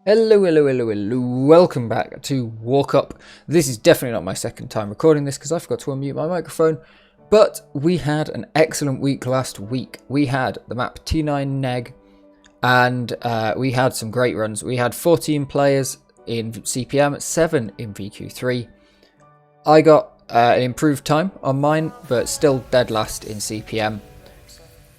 Hello, welcome back to WarCup. This is definitely not my second time recording this because I forgot to unmute my microphone, but we had an excellent week last week. We had the map T9 Neg, and we had some great runs. We had 14 players in CPM, 7 in VQ3. I got an improved time on mine, but still dead last in CPM.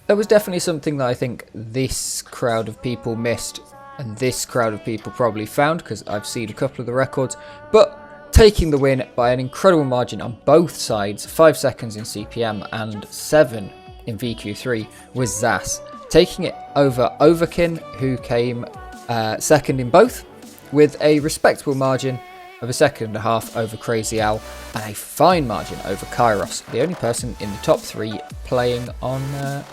That was definitely something that I think this crowd of people missed. And this crowd of people probably found, because I've seen a couple of the records. But taking the win by an incredible margin on both sides, 5 seconds in CPM and 7 in VQ3, was Zas. Taking it over Overkin, who came second in both, with a respectable margin of 1.5 seconds over Crazy Al, and a fine margin over Kairos, the only person in the top 3 playing online.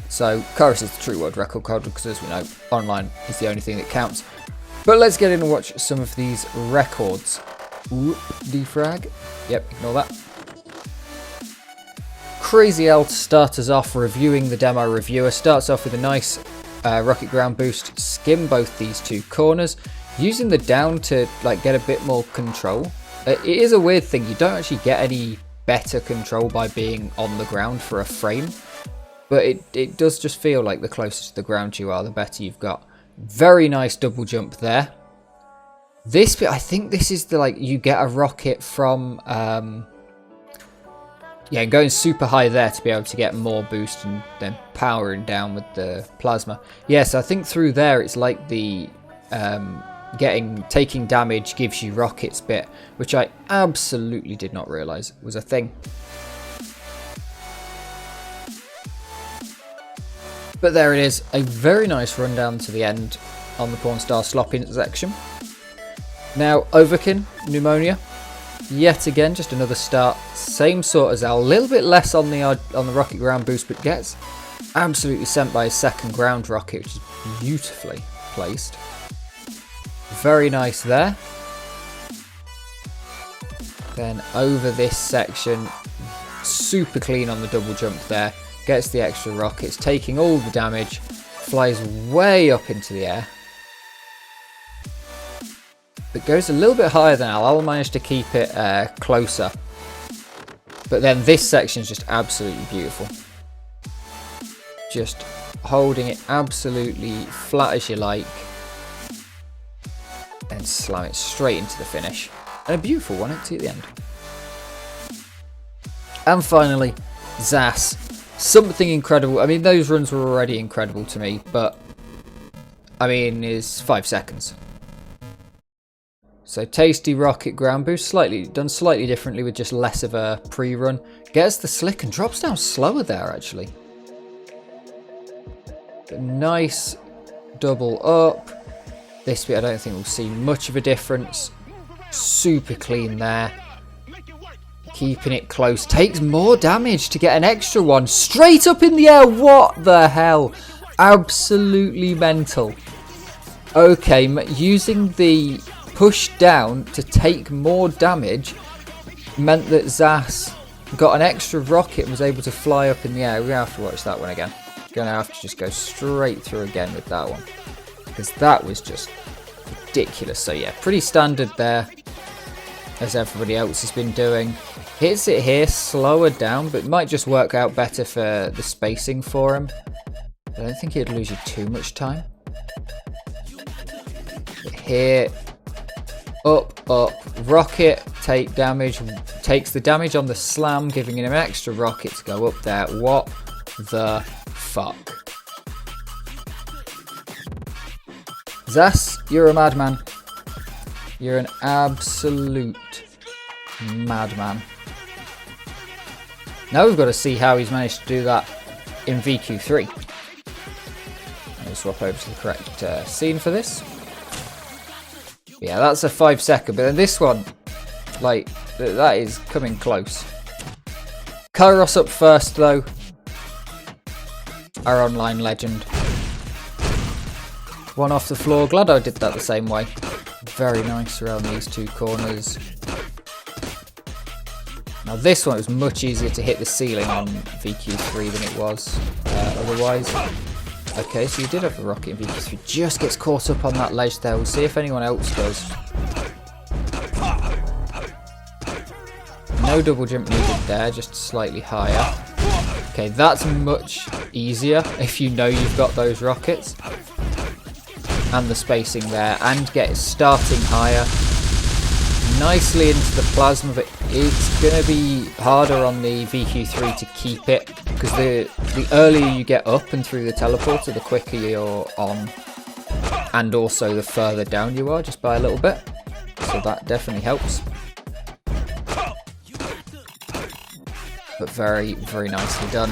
So Kairos is the true world record code because, as we know, online is the only thing that counts. But let's get in and watch some of these records. Whoop, defrag. Yep, ignore that. Crazy L to start us off, reviewing the demo reviewer. Starts off with a nice rocket ground boost, skim both these two corners, using the down to get a bit more control. It is a weird thing, you don't actually get any better control by being on the ground for a frame. But it does just feel like the closer to the ground you are, the better you've got. Very nice double jump there. This bit, I think this is the, you get a rocket from, yeah, going super high there to be able to get more boost and then powering down with the plasma. Yes, I think through there it's like the taking damage gives you rockets bit, which I absolutely did not realise was a thing. But there it is, a very nice rundown to the end on the Pornstar Slop intersection. Now, Overkin, Pneumonia, yet again, just another start, same sort as Al, a little bit less on the rocket ground boost, but gets absolutely sent by his second ground rocket, which is beautifully placed. Very nice there. Then over this section, super clean on the double jump there. Gets the extra rockets, taking all the damage, flies way up into the air. But goes a little bit higher than Al. Al managed to keep it closer. But then this section is just absolutely beautiful. Just holding it absolutely flat as you like. And slam it straight into the finish. And a beautiful 180 at the end. And finally, Zas. Something incredible. I mean, those runs were already incredible to me, but I mean, is 5 seconds. So tasty rocket ground boost, done slightly differently with just less of a pre-run. Gets the slick and drops down slower there actually. But nice double up. This bit I don't think we'll see much of a difference. Super clean there. Keeping it close, takes more damage to get an extra one straight up in the air. What the hell? Absolutely mental. Okay, using the push down to take more damage meant that Zas got an extra rocket and was able to fly up in the air. We're going to have to watch that one again. Going to have to just go straight through again with that one, because that was just ridiculous. So yeah, pretty standard there, as everybody else has been doing. Hits it here, slower down, but it might just work out better for the spacing for him. I don't think it'd lose you too much time. But here, up, rocket, take damage, takes the damage on the slam, giving him an extra rocket to go up there. What the fuck? Zas, you're a madman. You're an absolute madman. Now we've got to see how he's managed to do that in VQ3. I'll swap over to the correct scene for this. Yeah, that's a 5 second, but then this one, that is coming close. Kairos up first though. Our online legend. One off the floor. Glad I did that the same way. Very nice around these two corners. Now this one was much easier to hit the ceiling on VQ3 than it was otherwise. Okay, so you did have a rocket in VQ3. Just gets caught up on that ledge there. We'll see if anyone else does. No double jump needed there, just slightly higher. Okay, that's much easier if you know you've got those rockets. And the spacing there, and get it starting higher. Nicely into the plasma, but it's going to be harder on the VQ3 to keep it, because the earlier you get up and through the teleporter, the quicker you're on, and also the further down you are, just by a little bit. So that definitely helps. But very, very nicely done.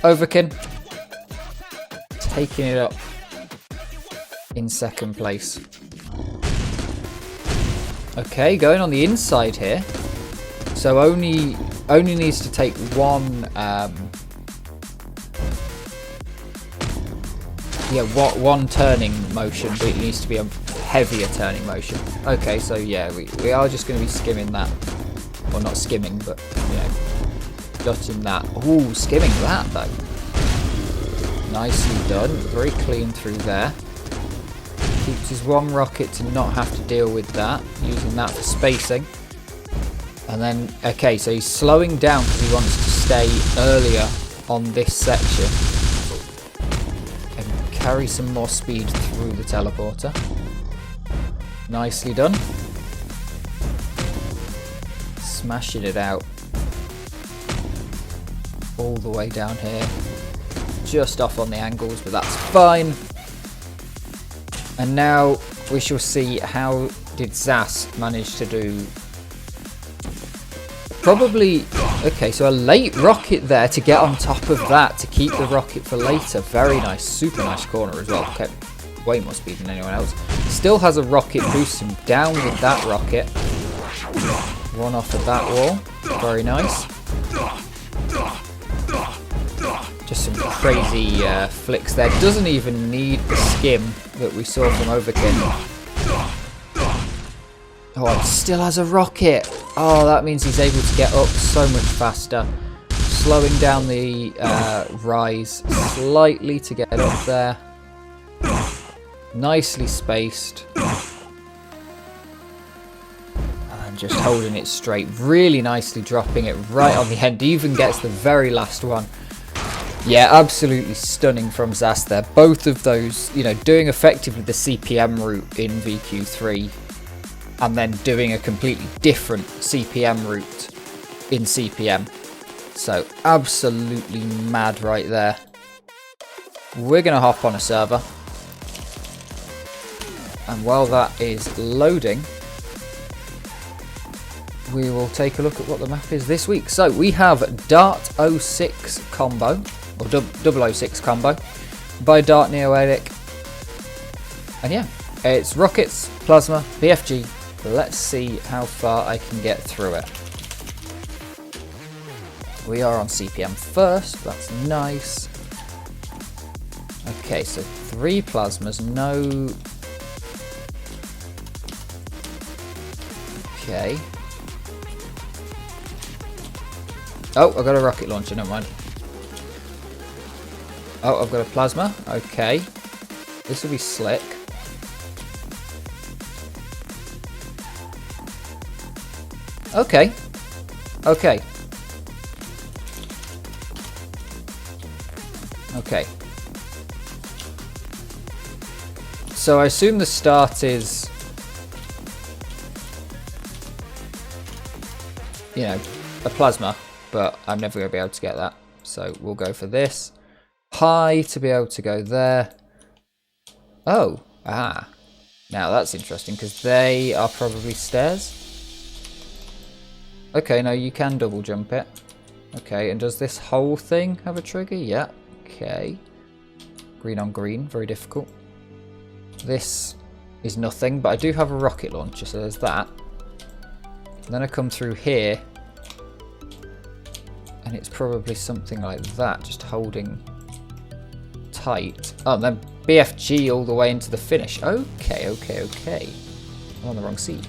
Overkin taking it up in second place. Okay, going on the inside here. So only needs to take one one turning motion, but it needs to be a heavier turning motion. Okay, so yeah, we are just going to be skimming that. Well, not skimming, but you know, dotting that. Ooh, skimming that though. Nicely done. Very clean through there. Keeps his one rocket to not have to deal with that, using that for spacing. And then, okay, so he's slowing down because he wants to stay earlier on this section and carry some more speed through the teleporter. Nicely done. Smashing it out all the way down here. Just off on the angles, but that's fine. And now we shall see how did Zas manage to do. Probably, okay, so a late rocket there to get on top of that to keep the rocket for later. Very nice, super nice corner as well. Kept way more speed than anyone else. Still has a rocket boost him down with that rocket. One off of that wall. Very nice. Just some crazy flicks there. Doesn't even need the skim that we saw from Overkin. Oh, and still has a rocket. Oh, that means he's able to get up so much faster. Slowing down the rise slightly to get up there. Nicely spaced. And just holding it straight. Really nicely dropping it right on the end. Even gets the very last one. Yeah, absolutely stunning from Zas there. Both of those, you know, doing effectively the CPM route in VQ3 and then doing a completely different CPM route in CPM. So absolutely mad right there. We're going to hop on a server. And while that is loading, we will take a look at what the map is this week. So we have Dart 06 combo. Or 006 combo by Dart Neoedic. And yeah, it's rockets, plasma, BFG. Let's see how far I can get through it. We are on CPM first, that's nice. Okay, so 3 plasmas, no. Okay. Oh, I got a rocket launcher, never mind. Oh, I've got a plasma. Okay. This will be slick. Okay. Okay. Okay. So I assume the start is, you know, a plasma, but I'm never going to be able to get that. So we'll go for this. High to be able to go there. Oh, ah. Now that's interesting because they are probably stairs. Okay, no, you can double jump it. Okay, and does this whole thing have a trigger? Yeah. Okay. Green on green, very difficult. This is nothing, but I do have a rocket launcher, so there's that. And then I come through here. And it's probably something like that, just holding tight. Oh, and then BFG all the way into the finish. Okay, okay, okay. I'm on the wrong scene.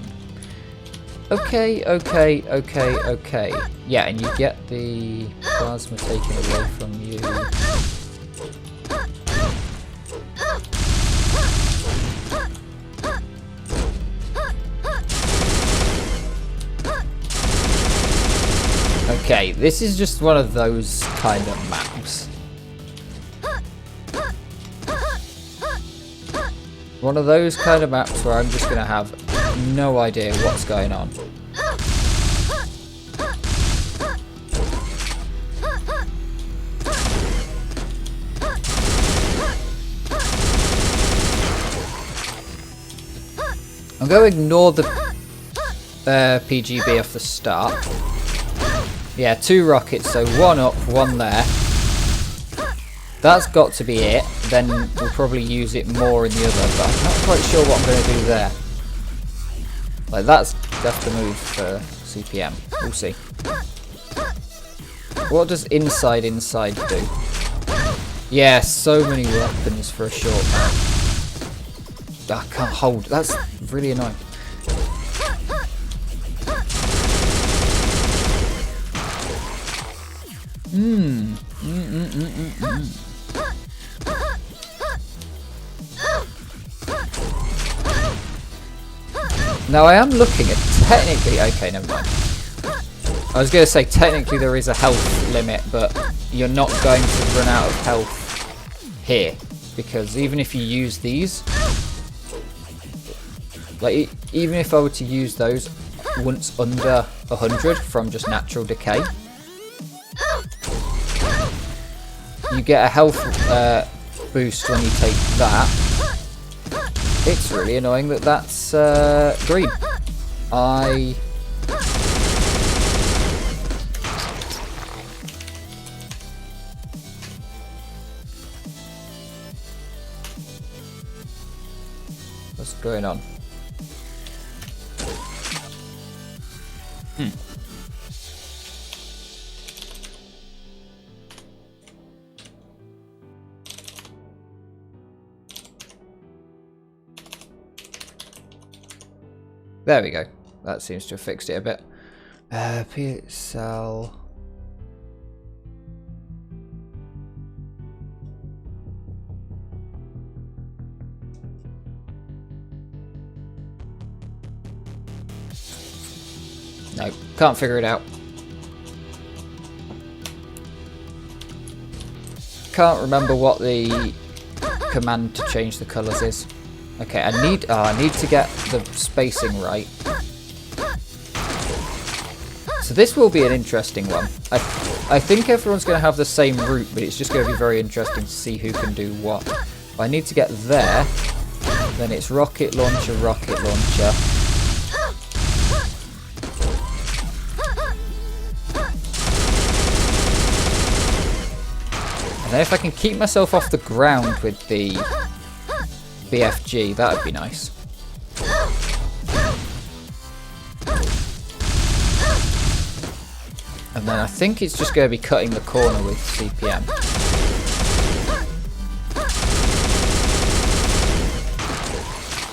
Okay, okay, okay, okay. Yeah, and you get the plasma taken away from you. Okay, this is just one of those kind of maps. One of those kind of maps where I'm just going to have no idea what's going on. I'm going to ignore the PGB off the start. Yeah, 2 rockets, so 1 up, 1 there. That's got to be it. Then we'll probably use it more in the other, but I'm not quite sure what I'm going to do there. Like, that's the move for CPM. We'll see. What does inside do? Yeah, so many weapons for a short map. I can't hold. That's really annoying. Now I am looking at technically. Okay, never mind. I was going to say technically there is a health limit, but you're not going to run out of health here, because even if you use these, like even if I were to use those once under 100 from just natural decay, you get a health boost when you take that. It's really annoying that that's green. What's going on? There we go. That seems to have fixed it a bit. PSL. No, can't figure it out. Can't remember what the command to change the colours is. Okay, I need to get the spacing right. So this will be an interesting one. I think everyone's going to have the same route, but it's just going to be very interesting to see who can do what. I need to get there, then it's rocket launcher, rocket launcher. And then if I can keep myself off the ground with the BFG, that would be nice. And then I think it's just going to be cutting the corner with CPM.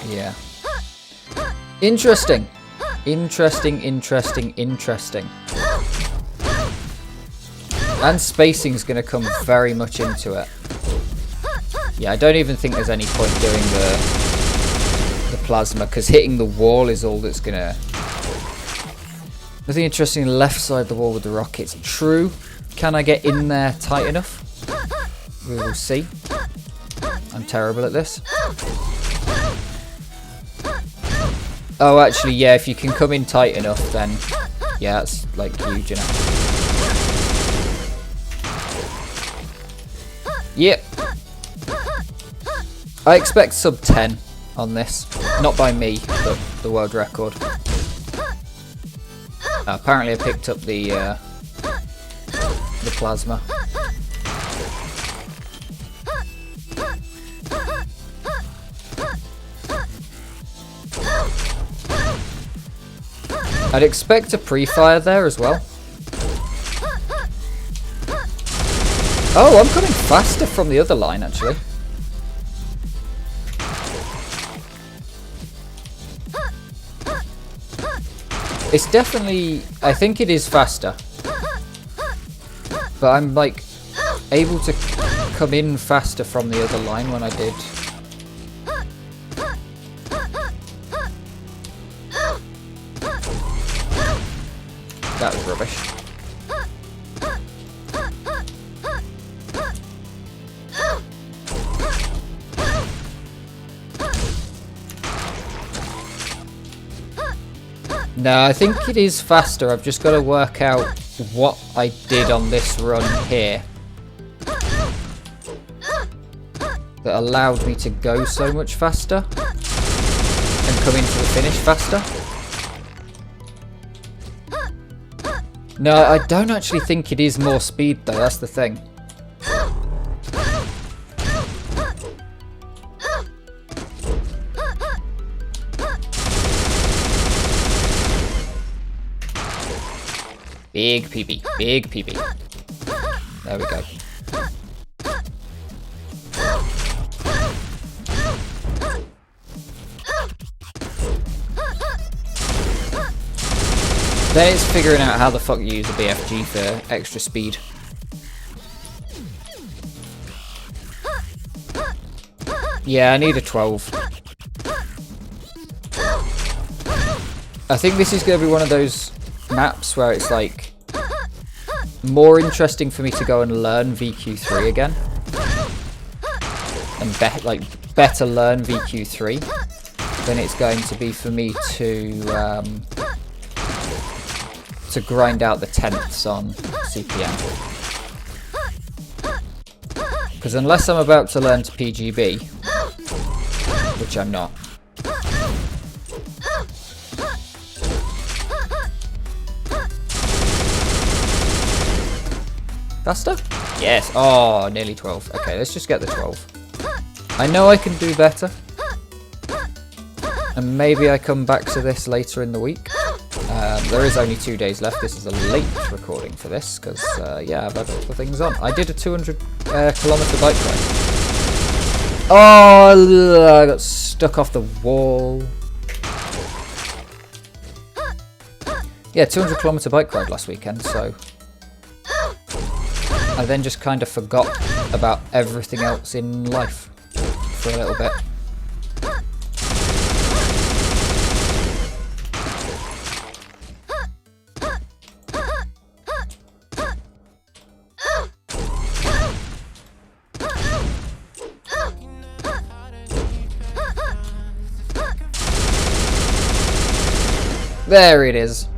Yeah. Interesting. Interesting. And spacing's going to come very much into it. Yeah, I don't even think there's any point doing the plasma, because hitting the wall is all that's going to... Nothing interesting left side of the wall with the rockets. True. Can I get in there tight enough? We will see. I'm terrible at this. Oh, actually, yeah, if you can come in tight enough, then... Yeah, that's, like, huge enough. Yep. I expect sub 10 on this. Not by me, but the world record. Apparently I picked up the plasma. I'd expect a pre-fire there as well. Oh, I'm coming faster from the other line, actually. It's definitely, I think it is faster. But I'm like able to come in faster from the other line when I did. That was rubbish. No, I think it is faster. I've just got to work out what I did on this run here that allowed me to go so much faster and come into the finish faster. No, I don't actually think it is more speed though, that's the thing. Big PB, big PB. There we go. Then it's figuring out how the fuck you use a BFG for extra speed. Yeah, I need a 12. I think this is going to be one of those maps where it's like more interesting for me to go and learn VQ3 again. And better learn VQ3 than it's going to be for me to grind out the tenths on CPM. Because unless I'm about to learn to PGB, which I'm not. Faster? Yes. Oh, nearly 12. Okay, let's just get the 12. I know I can do better. And maybe I come back to this later in the week. There is only 2 days left. This is a late recording for this because, yeah, I've had other things on. I did a 200 kilometer bike ride. Oh, I got stuck off the wall. Yeah, 200 kilometer bike ride last weekend, so I then just kind of forgot about everything else in life for a little bit. There it is.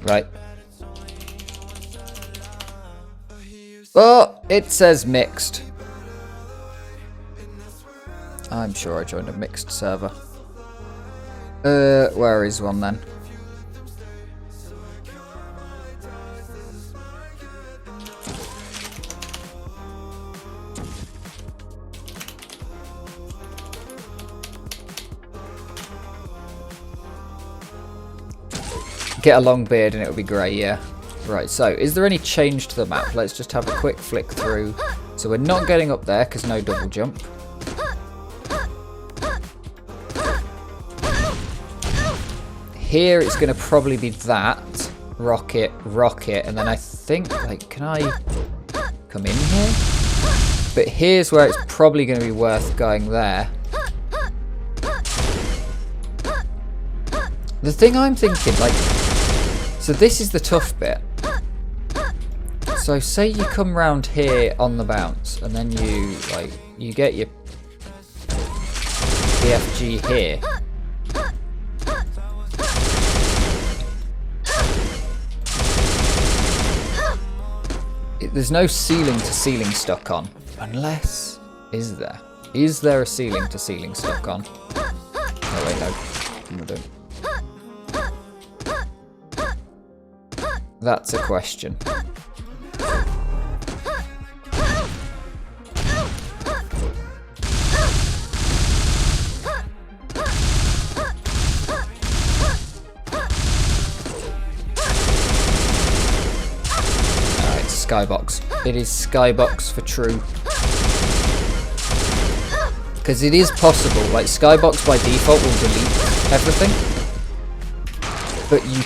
Right. Oh, it says mixed. I'm sure I joined a mixed server. Where is one then? Get a long beard and it would be grey, yeah. Right, so is there any change to the map? Let's just have a quick flick through. So we're not getting up there because no double jump. Here it's going to probably be that. Rocket, rocket, and then I think, like, can I come in here? But here's where it's probably going to be worth going there. The thing I'm thinking, like, so this is the tough bit. So say you come round here on the bounce, and then you, like, you get your BFG here. There's no ceiling to ceiling stuck on. Unless, is there? Is there a ceiling to ceiling stuck on? Oh wait, no. I don't. That's a question. It's skybox. It is skybox for true. Because it is possible, like Skybox by default will delete everything, but you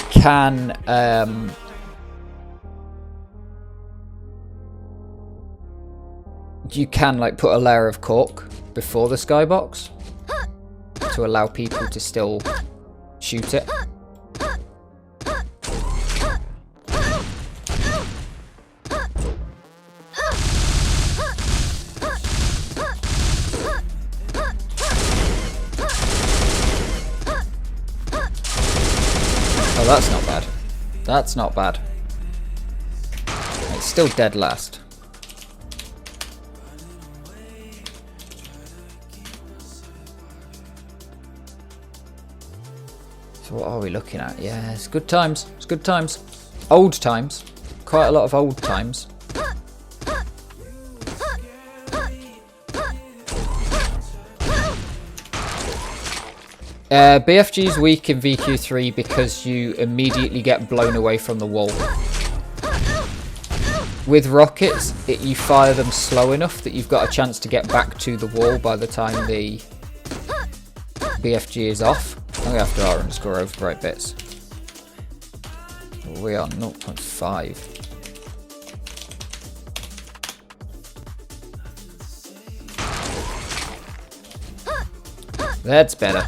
can like put a layer of cork before the Skybox to allow people to still shoot it. Oh, that's not bad. That's not bad. It's still dead last. So what are we looking at? Yeah, it's good times. It's good times. Old times. Quite a lot of old times. BFG's weak in VQ3 because you immediately get blown away from the wall. With rockets, you fire them slow enough that you've got a chance to get back to the wall by the time the BFG is off. I'm going to have to underscore overwrite bits. We are 0.5. That's better.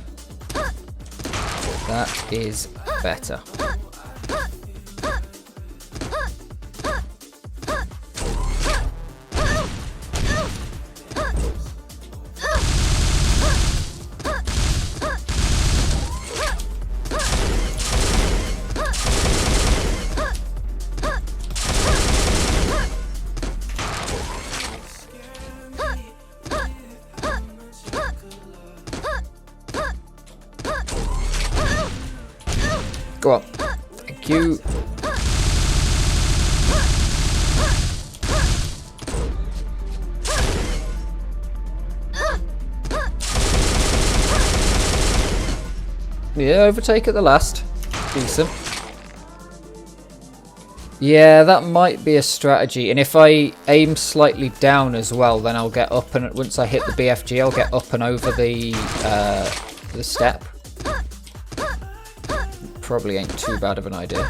That is better. Go on. Thank you. Yeah, overtake at the last. Decent. Yeah, that might be a strategy. And if I aim slightly down as well, then I'll get up, and once I hit the BFG, I'll get up and over the step. Probably ain't too bad of an idea.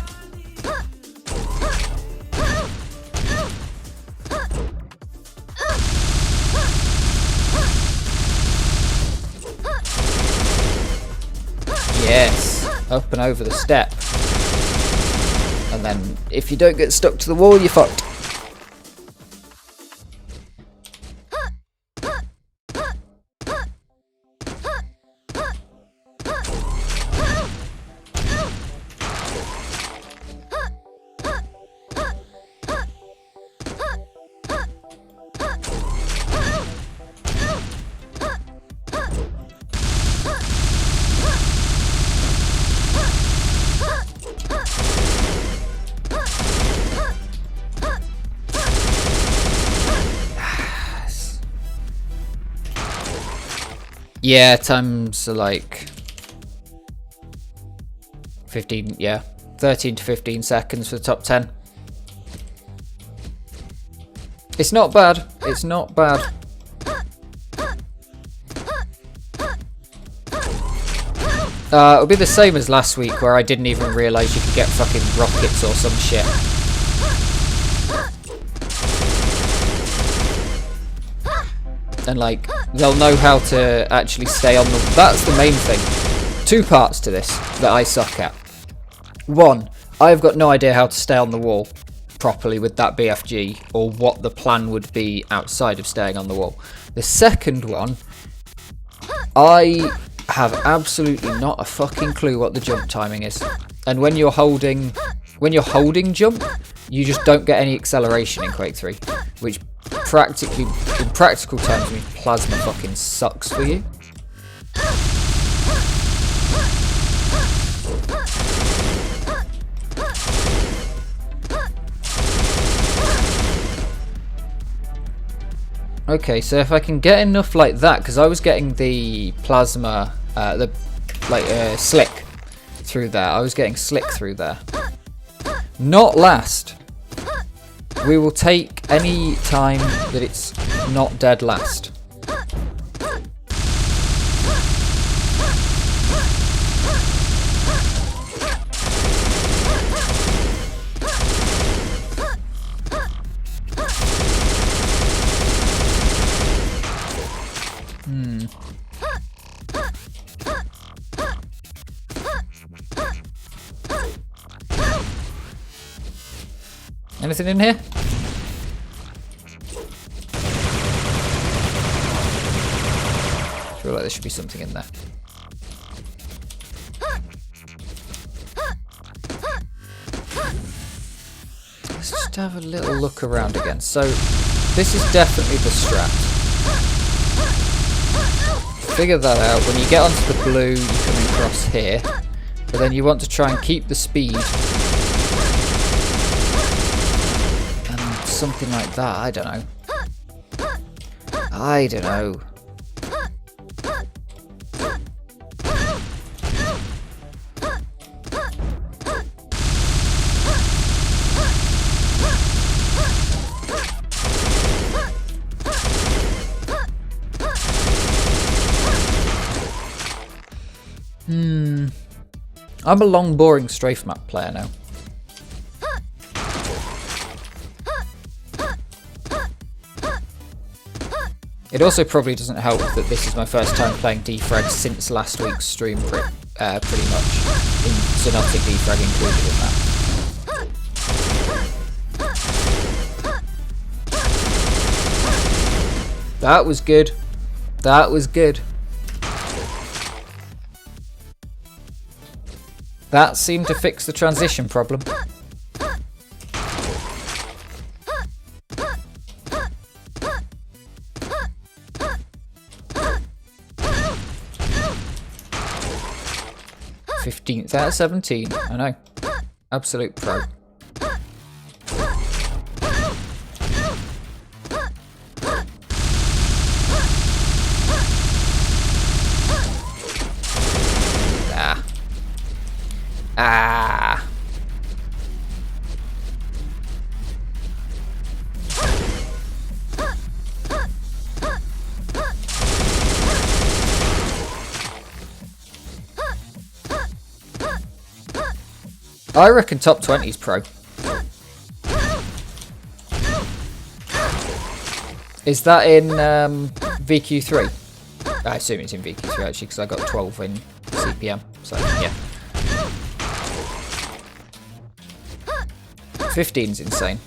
Yes, up and over the step. And then if you don't get stuck to the wall, you're fucked. Yeah, times are like 15, yeah, 13 to 15 seconds for the top 10. It's not bad. It's not bad. It'll be the same as last week where I didn't even realise you could get fucking rockets or some shit. And like, they'll know how to actually stay on the... That's the main thing. Two parts to this that I suck at. One, I've got no idea how to stay on the wall properly with that BFG, or what the plan would be outside of staying on the wall. The second one, I have absolutely not a fucking clue what the jump timing is. And when you're holding jump, you just don't get any acceleration in Quake 3, which practically, in practical terms, means plasma fucking sucks for you. Okay, so if I can get enough like that, because I was getting the plasma, slick through there. I was getting slick through there. Not last. We will take any time that it's not dead last. Anything in here? I feel like there should be something in there. Let's just have a little look around again. So, this is definitely the strat. Figure that out. When you get onto the blue, you come across here. But then you want to try and keep the speed. And something like that. I don't know. I don't know. I'm a long, boring strafe map player now. It also probably doesn't help that this is my first time playing defrag since last week's stream, pretty much. Xenotic defrag included in that. That was good. That was good. That seemed to fix the transition problem. '15th out of 17. I know. Absolute pro. Ah. I reckon top 20's pro. Is that in VQ3? I assume it's in VQ3 actually because I got 12 in CPM. So yeah. 15's insane.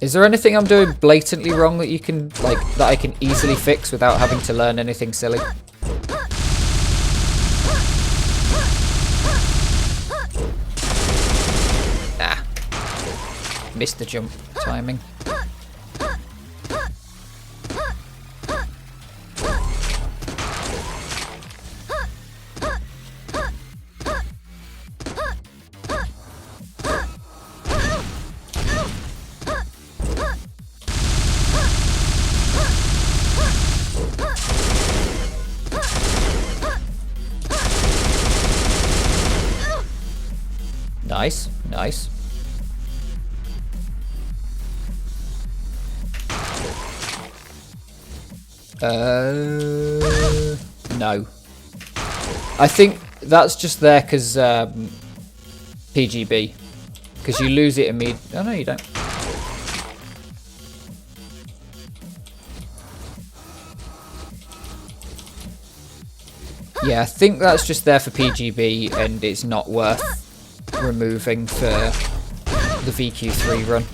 Is there anything I'm doing blatantly wrong that you can that I can easily fix without having to learn anything silly? Ah. Missed the jump timing. Nice, nice. No. I think that's just there because PGB. Because you lose it immediately. Oh no, you don't. Yeah, I think that's just there for PGB and it's not worth removing for the VQ3 run.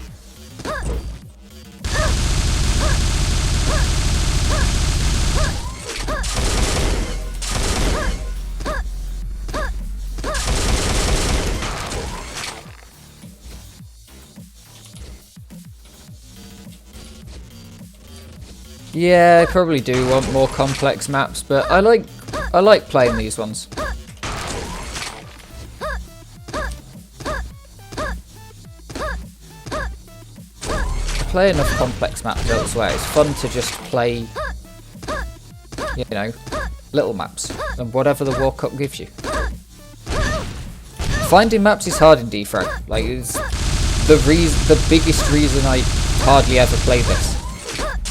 Yeah, I probably do want more complex maps, but I like playing these ones. Play enough complex maps elsewhere. It's fun to just play, you know, little maps and whatever the WarCup gives you. Finding maps is hard in defrag. Like, it's the biggest reason I hardly ever play this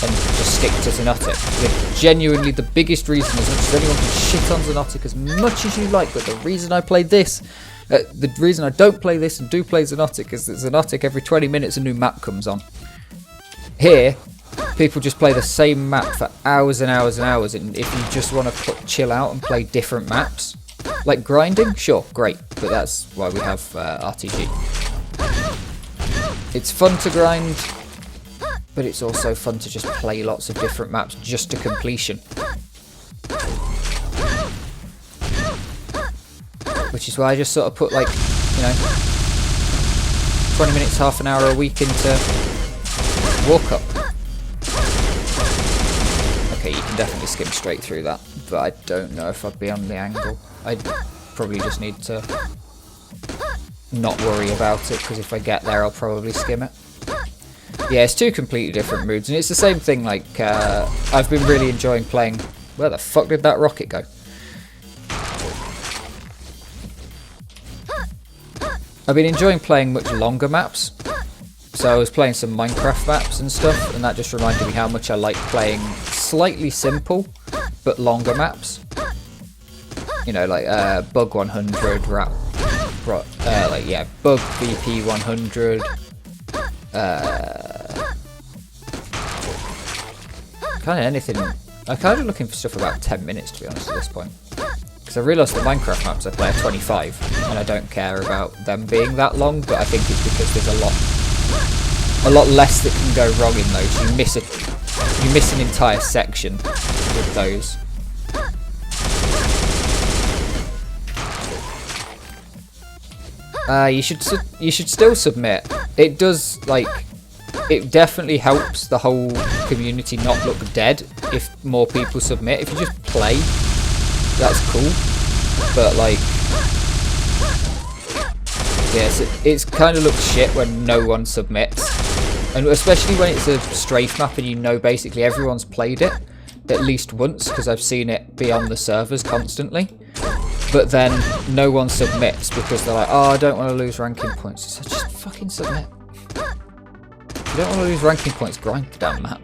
and just stick to Xenotic. It's genuinely the biggest reason, as much as anyone can shit on Xenotic as much as you like, but the reason I play this, the reason I don't play this and do play Xenotic is that Xenotic every 20 minutes a new map comes on. Here, people just play the same map for hours and hours and hours, and if you just want to chill out and play different maps, like grinding, sure, great, but that's why we have RTG. It's fun to grind, but it's also fun to just play lots of different maps just to completion. Which is why I just sort of put, like, you know, 20 minutes, half an hour a week into WarCup. Okay, you can definitely skim straight through that, but I don't know if I'd be on the angle. I'd probably just need to not worry about it, because if I get there I'll probably skim it. Yeah, it's two completely different moods, and it's the same thing, like, I've been really enjoying playing... Where the fuck did that rocket go? I've been enjoying playing much longer maps. So I was playing some Minecraft maps and stuff, and that just reminded me how much I like playing slightly simple, but longer maps. You know, like Bug 100, like, yeah, Bug VP 100, kind of anything. I'm kind of looking for stuff about 10 minutes, to be honest, at this point. Because I realised the Minecraft maps I play are 25, and I don't care about them being that long, but I think it's because there's a lot less that can go wrong in those. You miss an entire section with those. You should still submit. It does, like, it definitely helps the whole community not look dead if more people submit. If you just play, that's cool. But, like, yes, it's kind of looks shit when no one submits, and especially when it's a strafe map and you know basically everyone's played it at least once, because I've seen it be on the servers constantly. But then no one submits because they're like, oh, I don't want to lose ranking points. So just fucking submit. If you don't want to lose ranking points, grind the damn map.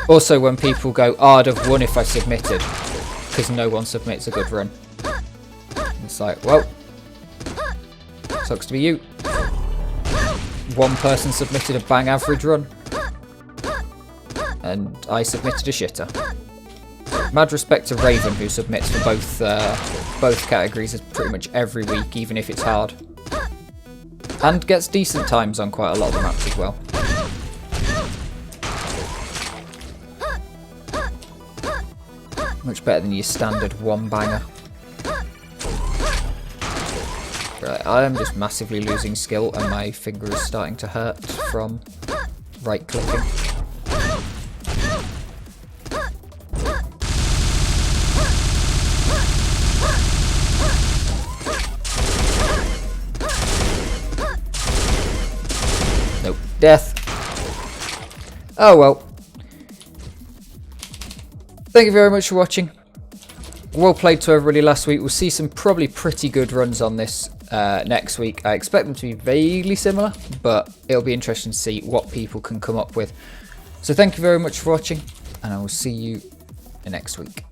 Also, when people go, oh, I'd have won if I submitted, because no one submits a good run. It's like, well, sucks to be you. One person submitted a bang average run, and I submitted a shitter. Mad respect to Raven, who submits for both categories pretty much every week, even if it's hard. And gets decent times on quite a lot of the maps as well. Much better than your standard one banger. Right, I am just massively losing skill, and my finger is starting to hurt from right clicking. Nope, death. Oh well. Thank you very much for watching. Well played to everybody last week. We'll see some probably pretty good runs on this next week. I expect them to be vaguely similar, but it'll be interesting to see what people can come up with. So thank you very much for watching, and I will see you next week.